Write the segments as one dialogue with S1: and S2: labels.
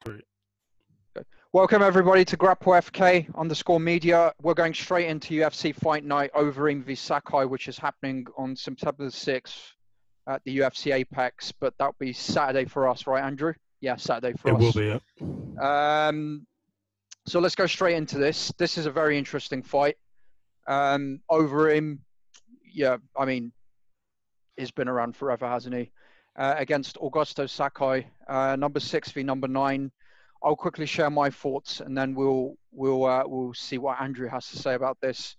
S1: Great.
S2: Welcome everybody to GrappleFK_media. We're going straight into UFC Fight Night, Overeem v Sakai, which is happening on September the 6th at the UFC Apex, but that'll be Saturday for us, right, Andrew? Yeah, Saturday for us.
S1: It will be, yeah.
S2: So let's go straight into this. This is a very interesting fight. Overeem, yeah, I mean, he's been around forever, hasn't he? Against Augusto Sakai, number 6 v number 9. I'll quickly share my thoughts, and then we'll see what Andrew has to say about this.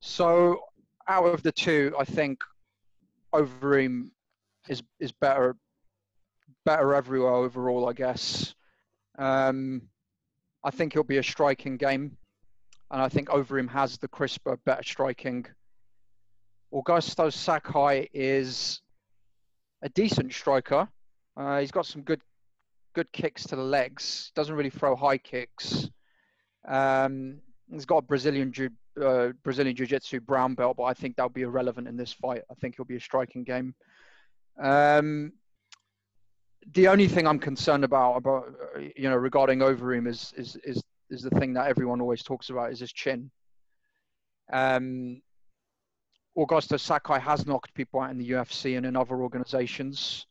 S2: So, out of the two, I think Overeem is better everywhere overall, I guess. I think it'll be a striking game, and I think Overeem has the crisper, better striking. Augusto Sakai is a decent striker. He's got some good kicks to the legs. Doesn't really throw high kicks. He's got a Brazilian Jiu-Jitsu brown belt, but I think that'll be irrelevant in this fight. I think it'll be a striking game. The only thing I'm concerned about regarding Overeem is the thing that everyone always talks about, is his chin. Augusto Sakai has knocked people out in the UFC and in other organizations.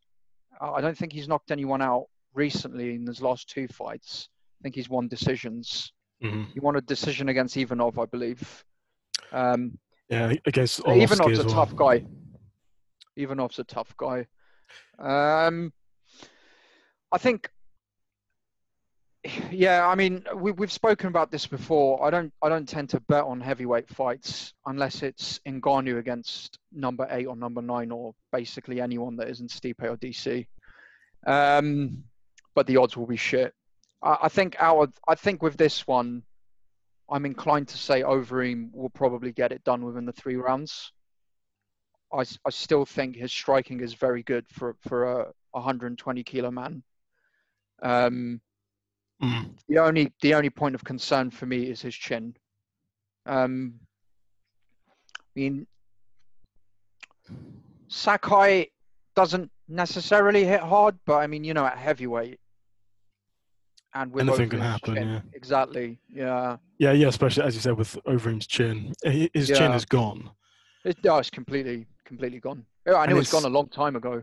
S2: I don't think he's knocked anyone out recently in his last 2 fights. I think he's won decisions.
S1: Mm-hmm.
S2: He won a decision against Ivanov, I believe.
S1: Yeah, against Orlovsky
S2: Ivanov's
S1: as
S2: a
S1: well.
S2: tough guy. Ivanov's a tough guy. I think, yeah, I mean, we've spoken about this before. I don't tend to bet on heavyweight fights unless it's Ngannou against number 8 or number 9, or basically anyone that isn't Stipe or DC. But the odds will be shit. I think with this one, I'm inclined to say Overeem will probably get it done within the 3 rounds. I still think his striking is very good for a 120 kilo man. The only point of concern for me is his chin. I mean, Sakai doesn't necessarily hit hard, but I mean, at heavyweight, and with
S1: anything can
S2: Overeem's
S1: happen.
S2: chin,
S1: Yeah,
S2: exactly. Yeah.
S1: Especially as you said with Overeem's chin. His chin is gone.
S2: It's completely gone. Yeah, I knew it's gone a long time ago.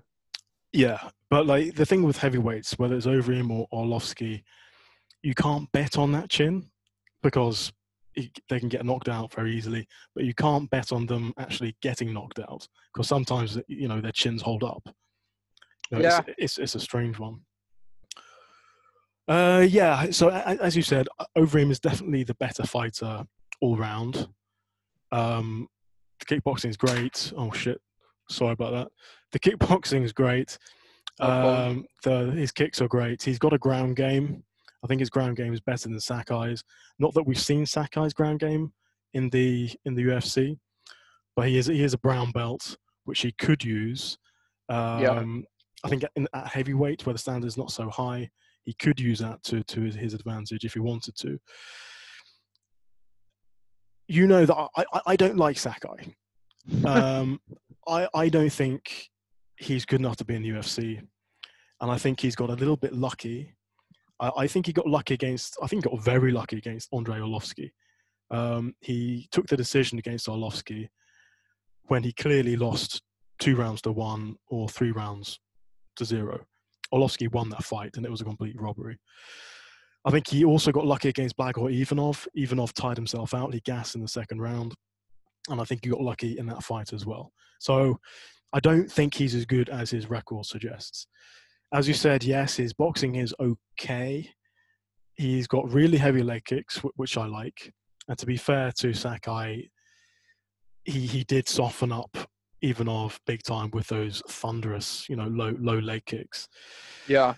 S1: Yeah, but like the thing with heavyweights, whether it's Overeem or Orlovsky, you can't bet on that chin because they can get knocked out very easily. But you can't bet on them actually getting knocked out because sometimes their chins hold up. It's a strange one. So as you said, Overeem is definitely the better fighter all round. The kickboxing is great. Oh shit, sorry about that. The kickboxing is great. His kicks are great. He's got a ground game. I think his ground game is better than Sakai's. Not that we've seen Sakai's ground game in the UFC, but he is a brown belt which he could use. I think at heavyweight, where the standard is not so high, he could use that to his advantage if he wanted to. You know that I don't like Sakai. I don't think he's good enough to be in the UFC, and I think he's got a little bit lucky. I think he got very lucky against Andrei Arlovsky. He took the decision against Arlovsky when he clearly lost 2 rounds to 1 or 3 rounds to 0. Arlovsky won that fight, and it was a complete robbery. I think he also got lucky against Blagoy Ivanov. Ivanov tied himself out. He gassed in the 2nd round, and I think he got lucky in that fight as well. So I don't think he's as good as his record suggests. As you said, yes, his boxing is okay. He's got really heavy leg kicks, which I like. And to be fair to Sakai, he did soften up Ivanov big time with those thunderous, low leg kicks.
S2: Yeah.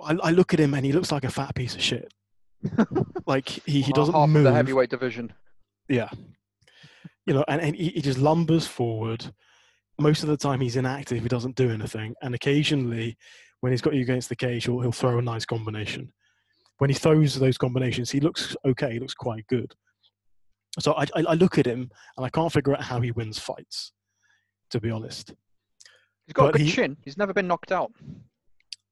S1: I look at him and he looks like a fat piece of shit. Like he doesn't
S2: half
S1: move.
S2: Of the heavyweight division.
S1: Yeah. And he just lumbers forward. Most of the time he's inactive. He doesn't do anything. And occasionally, when he's got you against the cage, he'll throw a nice combination. When he throws those combinations, he looks okay. He looks quite good. So I look at him and I can't figure out how he wins fights, to be honest.
S2: He's got a good chin. He's never been knocked out.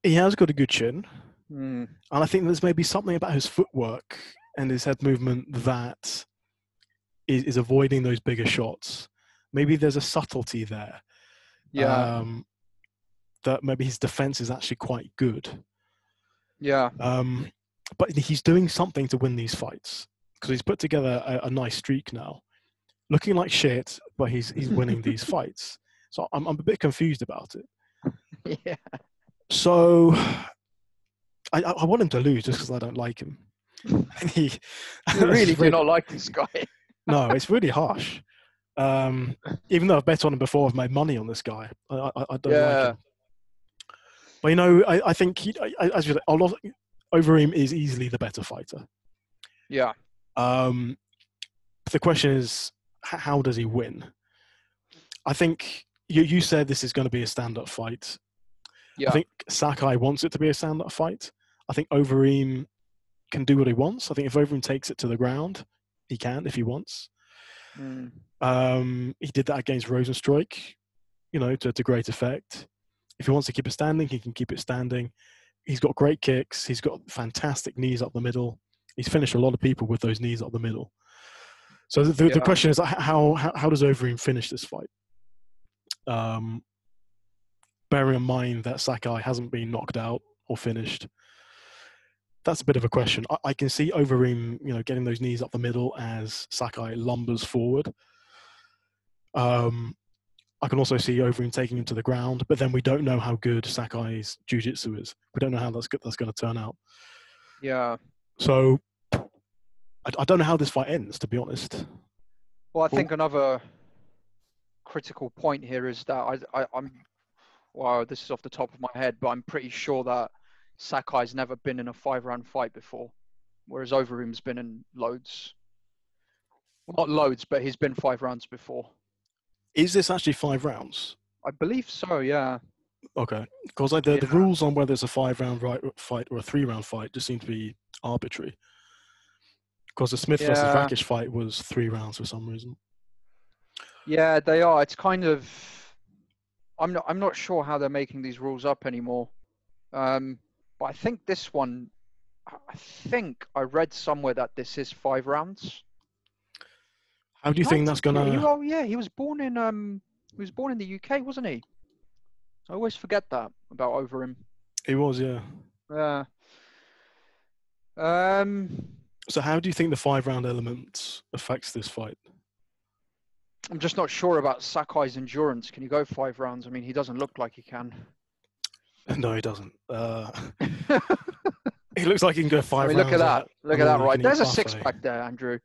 S1: He has got a good chin.
S2: Mm.
S1: And I think there's maybe something about his footwork and his head movement that is avoiding those bigger shots. Maybe there's a subtlety there.
S2: Yeah.
S1: That maybe his defense is actually quite good.
S2: Yeah.
S1: But he's doing something to win these fights because he's put together a nice streak now. Looking like shit, but he's winning these fights. So I'm a bit confused about it.
S2: Yeah.
S1: So I want him to lose just because I don't like him. And
S2: You really do
S1: really,
S2: not like this guy.
S1: no, it's really harsh. Even though I've bet on him before, I've made money on this guy. I don't like him. But I think as you said, Overeem is easily the better fighter.
S2: Yeah.
S1: The question is, how does he win? I think you said this is going to be a stand-up fight.
S2: Yeah.
S1: I think Sakai wants it to be a stand-up fight. I think Overeem can do what he wants. I think if Overeem takes it to the ground, he can if he wants. He did that against Rosenstruik, to great effect. If he wants to keep it standing, he can keep it standing. He's got great kicks. He's got fantastic knees up the middle. He's finished a lot of people with those knees up the middle. So the question is, how does Overeem finish this fight? Bearing in mind that Sakai hasn't been knocked out or finished. That's a bit of a question. I can see Overeem, getting those knees up the middle as Sakai lumbers forward. I can also see Overeem taking him to the ground, but then we don't know how good Sakai's jiu-jitsu is. We don't know how that's going to turn out.
S2: Yeah.
S1: So I don't know how this fight ends, to be honest.
S2: Well, I think another critical point here is that I'm wow, this is off the top of my head, but I'm pretty sure that Sakai's never been in a 5-round fight before, whereas Overeem's been in loads. Well, not loads, but he's been 5 rounds before.
S1: Is this actually 5 rounds?
S2: I believe so, yeah.
S1: Okay. Because the rules on whether it's a 5-round fight or a 3-round fight just seem to be arbitrary. Because the Smith versus Rakic fight was 3 rounds for some reason.
S2: Yeah, they are. It's kind of... I'm not sure how they're making these rules up anymore. But I think this one... I read somewhere that this is 5 rounds.
S1: How do you think that's gonna?
S2: Oh yeah, he was born in the UK, wasn't he? I always forget that about Overeem.
S1: He was, yeah.
S2: Yeah.
S1: So how do you think the 5-round element affects this fight?
S2: I'm just not sure about Sakai's endurance. Can he go 5 rounds? I mean, he doesn't look like he can.
S1: No, he doesn't. He looks like he can go 5 rounds.
S2: Look at that. Look at that, right? There's a 6-pack there, Andrew.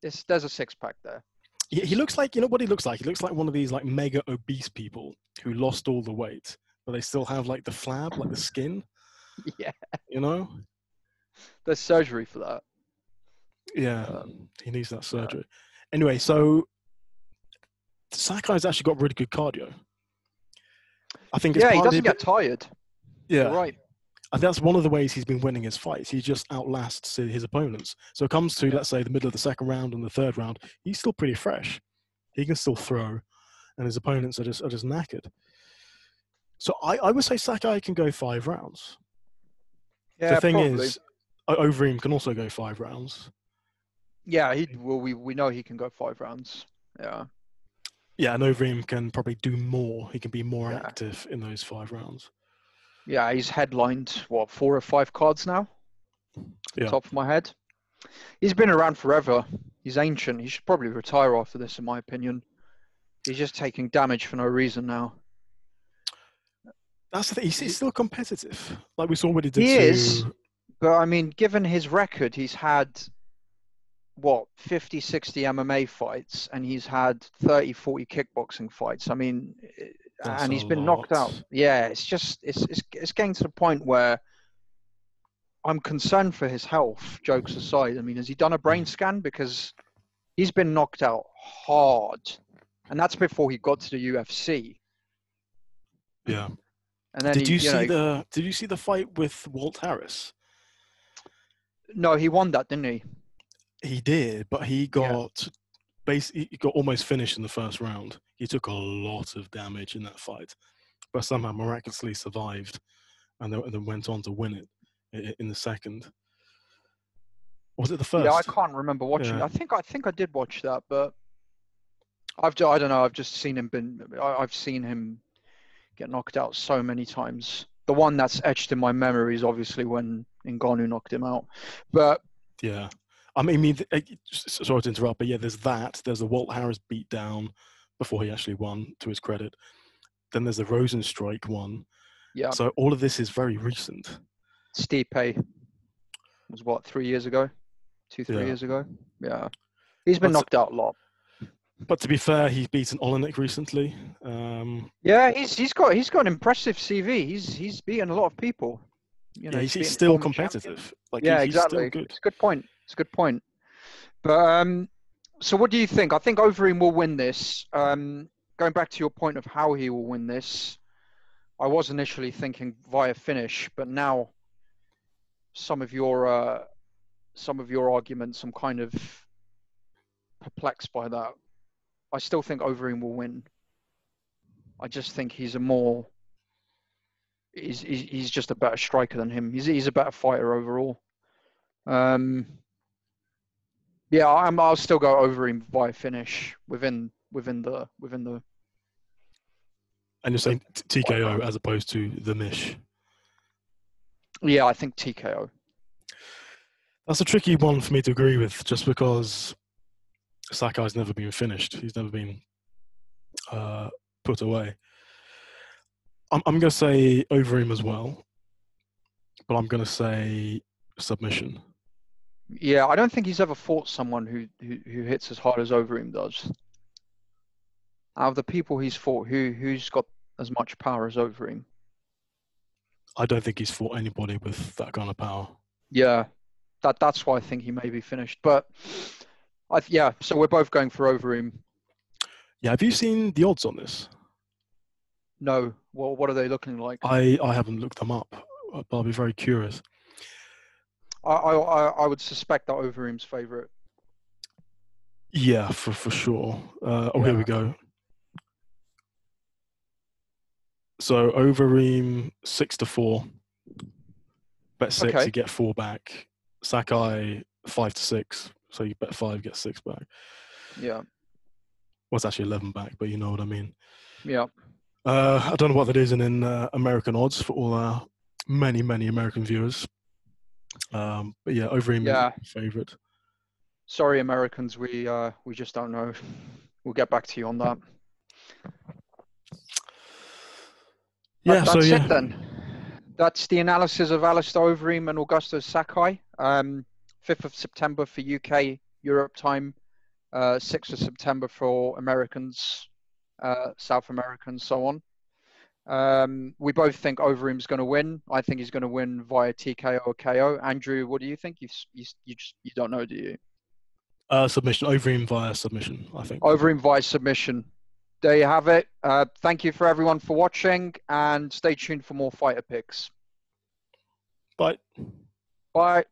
S2: There's a 6-pack there.
S1: He looks like, what he looks like? He looks like one of these like mega obese people who lost all the weight, but they still have like the flab, like the skin.
S2: Yeah.
S1: There's
S2: surgery for that.
S1: Yeah, he needs that surgery. Anyway, so Sakai's actually got really good cardio. I think.
S2: Yeah, he doesn't get tired.
S1: Yeah,
S2: you're right.
S1: I think that's one of the ways he's been winning his fights. He just outlasts his opponents. So it comes to, let's say, the middle of the 2nd round and the 3rd round, he's still pretty fresh. He can still throw, and his opponents are just knackered. So I would say Sakai can go 5 rounds.
S2: Yeah,
S1: the thing
S2: probably.
S1: is, Overeem can also go 5 rounds.
S2: Yeah, we know he can go 5 rounds. Yeah.
S1: Yeah, and Overeem can probably do more. He can be more active in those 5 rounds.
S2: Yeah, he's headlined, 4 or 5 cards now?
S1: Yeah.
S2: Top of my head. He's been around forever. He's ancient. He should probably retire after this, in my opinion. He's just taking damage for no reason now.
S1: That's the thing. He's still competitive. Like we saw what he did.
S2: He is, but I mean, given his record, he's had, 50, 60 MMA fights, and he's had 30, 40 kickboxing fights. I mean... and he's been knocked out. Yeah, it's getting to the point where I'm concerned for his health, jokes aside. I mean, has he done a brain scan? Because he's been knocked out hard. And that's before he got to the UFC.
S1: Yeah.
S2: And then
S1: did you see the fight with Walt Harris?
S2: No, he won that, didn't he?
S1: He did, but he got he got almost finished in the 1st round. He took a lot of damage in that fight, but somehow miraculously survived and then went on to win it. in the second. Was it the
S2: Yeah, I
S1: first?
S2: can't remember watching.
S1: Yeah.
S2: I think I did watch that, but I don't know. I've just seen him I've seen him get knocked out so many times. The one that's etched in my memory is obviously when Ngannou knocked him out. But
S1: Yeah. I mean, sorry to interrupt, but yeah, there's that. There's the Walt Harris beat down before he actually won, to his credit. Then there's the Rosenstrike one.
S2: yeah,
S1: So all of this is very recent.
S2: Stipe was what, 3 years ago, 3
S1: Yeah.
S2: years ago. Yeah, he's been
S1: But
S2: knocked out a lot.
S1: But to be fair, he's beaten Olenek recently.
S2: Yeah, he's got an impressive CV. He's beaten a lot of people. You know,
S1: Yeah,
S2: he's
S1: he's
S2: beaten
S1: still
S2: former
S1: competitive.
S2: champions.
S1: Like
S2: Yeah,
S1: he's still
S2: exactly.
S1: good.
S2: It's a good point. It's a good point. But so what do you think? I think Overeem will win this. Going back to your point of how he will win this, I was initially thinking via finish, but now some of your arguments, I'm kind of perplexed by that. I still think Overeem will win. I just think he's just a better striker than him. He's a better fighter overall. Yeah, I'll still go Overeem via finish within the.
S1: And you're saying TKO
S2: round.
S1: as opposed to the Mish.
S2: Yeah, I think TKO.
S1: That's a tricky one for me to agree with, just because Sakai's never been finished. He's never been put away. I'm going to say Overeem as well, but I'm going to say submission.
S2: Yeah, I don't think he's ever fought someone who hits as hard as Overeem does. Out of the people he's fought, who's got as much power as Overeem?
S1: I don't think he's fought anybody with that kind of power.
S2: Yeah, that's why I think he may be finished. But so we're both going for Overeem.
S1: Yeah, have you seen the odds on this?
S2: No, well, what are they looking like?
S1: I haven't looked them up, but I'll be very curious.
S2: I would suspect that Overeem's favourite.
S1: Yeah, for sure. Here we go. So Overeem 6-4. Bet 6,
S2: Okay.
S1: you get 4 back. Sakai 5-6. So you bet 5, get 6 back.
S2: Yeah.
S1: Well, it's actually 11 back, but you know what I mean.
S2: Yeah.
S1: I don't know what that is in American odds for all our many American viewers. But yeah, Overeem is favourite.
S2: Sorry, Americans, we just don't know. We'll get back to you on that.
S1: Yeah,
S2: that's it then. That's the analysis of Alistair Overeem and Augusto Sakai. 5th of September for UK, Europe time. 6th of September for Americans, South Americans, so on. We both think Overeem's going to win. I think he's going to win via TKO or KO. Andrew, what do you think? You don't know, do you?
S1: Submission. Overeem via submission, I think.
S2: Overeem via submission. There you have it. Thank you for everyone for watching, and stay tuned for more fighter picks.
S1: Bye.
S2: Bye.